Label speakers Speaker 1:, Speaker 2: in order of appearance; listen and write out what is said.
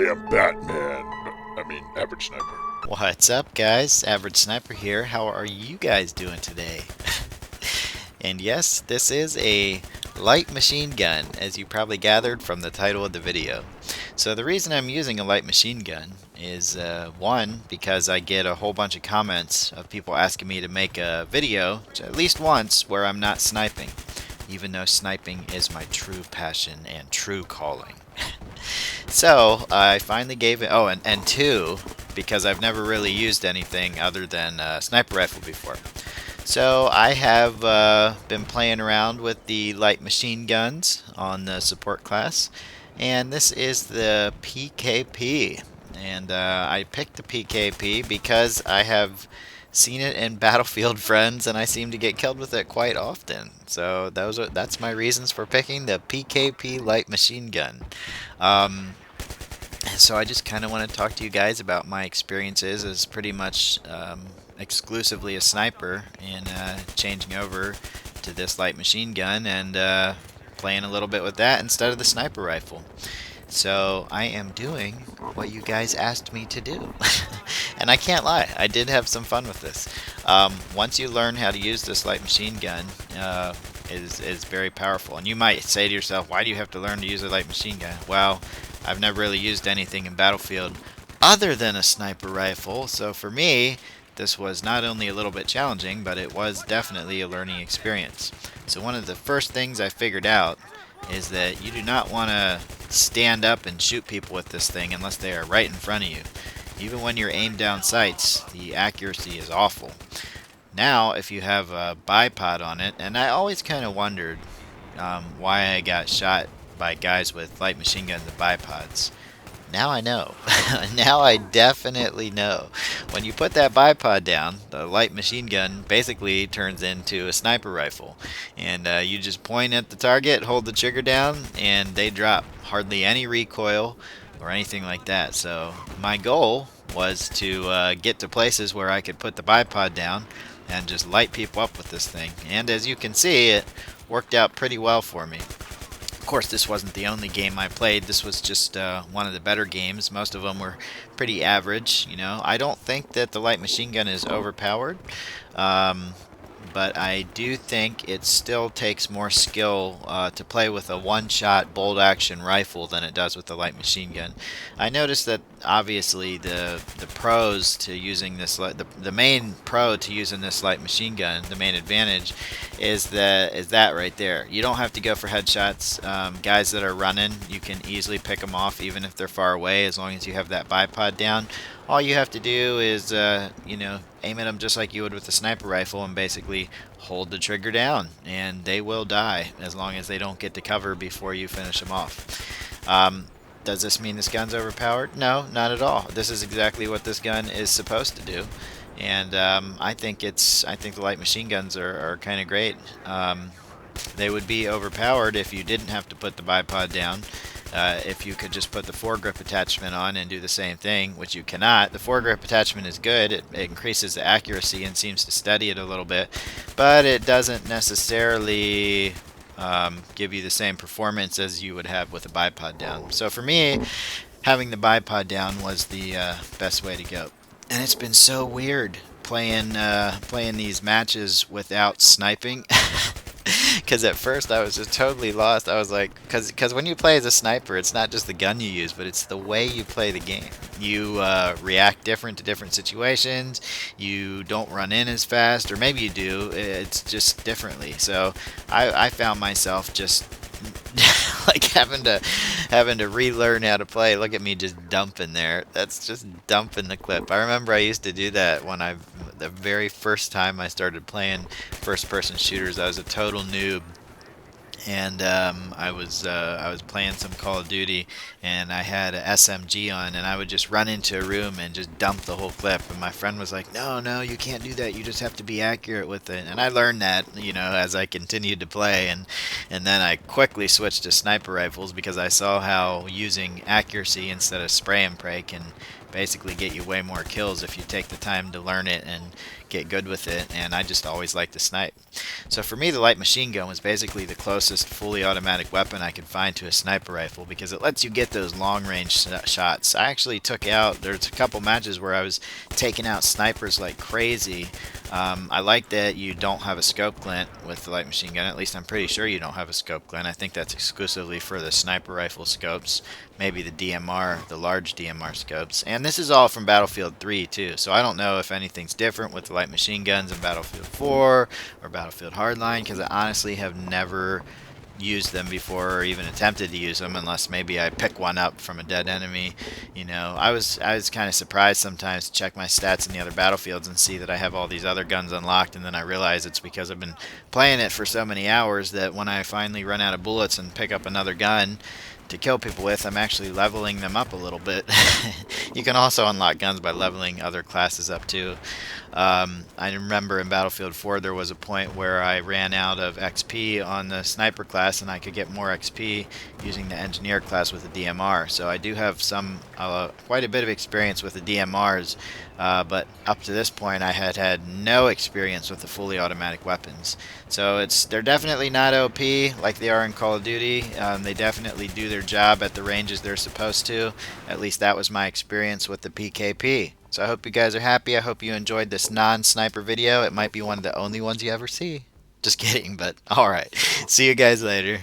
Speaker 1: am Batman. I mean, Average Sniper.
Speaker 2: What's up, guys? Average Sniper here. How are you guys doing today? And yes, this is a light machine gun, as you probably gathered from the title of the video. So the reason I'm using a light machine gun is one, because I get a whole bunch of comments of people asking me to make a video, at least once, where I'm not sniping, even though sniping is my true passion and true calling. So I finally gave it. Oh, and two, because I've never really used anything other than a sniper rifle before. So I have been playing around with the light machine guns on the support class, and this is the PKP. And I picked the PKP because I have seen it in Battlefield Friends, and I seem to get killed with it quite often. So that's my reasons for picking the PKP light machine gun. Um, so I just kind of want to talk to you guys about my experiences as pretty much exclusively a sniper and changing over to this light machine gun and playing a little bit with that instead of the sniper rifle. So I am doing what you guys asked me to do. And I can't lie, I did have some fun with this. Once you learn how to use this light machine gun, is very powerful. And you might say to yourself, why do you have to learn to use a light machine gun? Well, I've never really used anything in Battlefield other than a sniper rifle, so for me, this was not only a little bit challenging, but it was definitely a learning experience. So one of the first things I figured out is that you do not want to stand up and shoot people with this thing unless they are right in front of you. Even when you're aimed down sights, the accuracy is awful. Now, if you have a bipod on it, and I always kind of wondered why I got shot by guys with light machine guns and bipods. Now I know. Now I definitely know. When you put that bipod down, the light machine gun basically turns into a sniper rifle. And you just point at the target, hold the trigger down, and they drop. Hardly any recoil or anything like that. So my goal was to get to places where I could put the bipod down and just light people up with this thing. And as you can see, it worked out pretty well for me. Of course, this wasn't the only game I played. This was just one of the better games. Most of them were pretty average. I don't think that the light machine gun is overpowered. But I do think it still takes more skill to play with a one-shot bolt-action rifle than it does with the light machine gun. I noticed that obviously the pros to using this the main pro to using this light machine gun, the main advantage is that right there. You don't have to go for headshots. Guys that are running, you can easily pick them off even if they're far away as long as you have that bipod down. All you have to do is, aim at them just like you would with a sniper rifle and basically hold the trigger down, and they will die as long as they don't get to cover before you finish them off. Does this mean this gun's overpowered? No, not at all. This is exactly what this gun is supposed to do, and I think the light machine guns are kind of great. They would be overpowered if you didn't have to put the bipod down. If you could just put the foregrip attachment on and do the same thing, which you cannot. The foregrip attachment is good. It increases the accuracy and seems to steady it a little bit, but it doesn't necessarily give you the same performance as you would have with a bipod down. So for me, having the bipod down was the best way to go. And it's been so weird playing these matches without sniping. Because at first I was just totally lost. I was like, because when you play as a sniper, it's not just the gun you use, but it's the way you play the game. You react different to different situations. You don't run in as fast, or maybe you do. It's just differently. So I found myself just like having to relearn how to play. Look at me just dumping there. That's just dumping the clip. I remember I used to do that when the very first time I started playing first person shooters. I was a total noob, and I was playing some Call of Duty, and I had a SMG on, and I would just run into a room and just dump the whole clip. And my friend was like, "No, you can't do that. You just have to be accurate with it." And I learned that, as I continued to play, and then I quickly switched to sniper rifles because I saw how using accuracy instead of spray and pray basically get you way more kills if you take the time to learn it and get good with it, and I just always like to snipe. So for me, the light machine gun was basically the closest fully automatic weapon I could find to a sniper rifle because it lets you get those long range shots. I actually took out, there's a couple matches where I was taking out snipers like crazy. I like that you don't have a scope glint with the light machine gun. At least I'm pretty sure you don't have a scope glint. I think that's exclusively for the sniper rifle scopes, maybe the DMR, the large DMR scopes. And this is all from Battlefield 3 too, so I don't know if anything's different with the light machine guns in Battlefield 4 or Battlefield Hardline, because I honestly have never used them before or even attempted to use them unless maybe I pick one up from a dead enemy. You know, I was kind of surprised sometimes to check my stats in the other battlefields and see that I have all these other guns unlocked, and then I realize it's because I've been playing it for so many hours that when I finally run out of bullets and pick up another gun to kill people with, I'm actually leveling them up a little bit. You can also unlock guns by leveling other classes up too. I remember in Battlefield 4 there was a point where I ran out of XP on the sniper class, and I could get more XP using the engineer class with the DMR. So I do have some quite a bit of experience with the DMRs, but up to this point I had no experience with the fully automatic weapons. So they're definitely not OP like they are in Call of Duty. They definitely do their job at the ranges they're supposed to. At least that was my experience with the PKP. So I hope you guys are happy. I hope you enjoyed this non-sniper video. It might be one of the only ones you ever see. Just kidding, but alright. See you guys later.